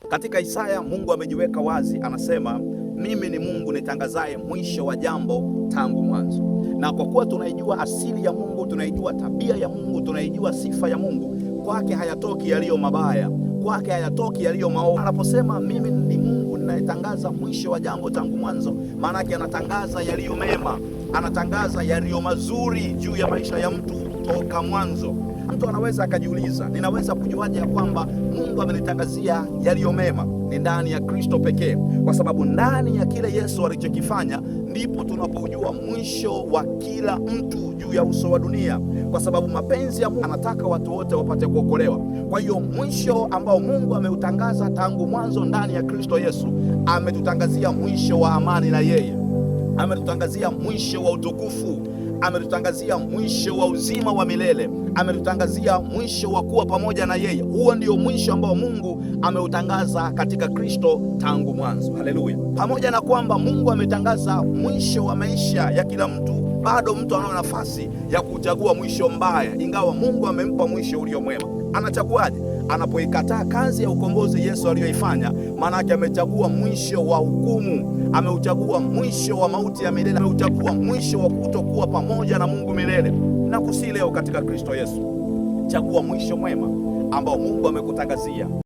Katika Isaya Mungu amejiweka wazi, anasema mimi ni Mungu nitangazaye mwisho wa jambo tangu mwanzo. Na kwa kuwa tunaijua asili ya Mungu, tunaijua tabia ya Mungu, tunaijua sifa ya Mungu, kwake hayatoki yaliyo mabaya, kwake hayatoki yaliyo maovu. Anaposema mimi ni Mungu ninayetangaza mwisho wa jambo tangu mwanzo, maana yake anatangaza yaliyo mema, anatangaza yaliyo mazuri juu ya maisha ya mtu toka mwanzo. Mtu anaweza akajiuliza, ninaweza kujuaje ya kwamba Mungu amenitangazia yaliyo mema? Ni ndani ya Kristo pekee, kwa sababu ndani ya kile Yesu alichokifanya ndipo tunapojua mwisho wa kila mtu juu ya uso wa dunia, kwa sababu mapenzi ya Mungu anataka watu wote wapate kuokolewa. Kwa hiyo mwisho ambao Mungu ameutangaza tangu mwanzo ndani ya Kristo Yesu, ametutangazia mwisho wa amani na yeye, ametutangazia mwisho wa utukufu, ametutangazia mwisho wa uzima wa milele, ametutangazia mwisho wa kuwa pamoja na yeye. Huo ndio mwisho ambao Mungu ameutangaza katika Kristo tangu mwanzo. Haleluya! Pamoja na kwamba Mungu ametangaza mwisho wa maisha ya kila mtu, bado mtu ana nafasi ya kuchagua mwisho mbaya, ingawa Mungu amempa mwisho ulio mwema. Anachaguaje? Anapoikataa kazi ya ukombozi Yesu aliyoifanya, maana yake amechagua mwisho wa hukumu, ameuchagua mwisho wa mauti ya milele, ameuchagua mwisho wa kutokuwa pamoja na Mungu milele. Na kusi leo katika Kristo Yesu, chagua mwisho mwema ambao Mungu amekutangazia.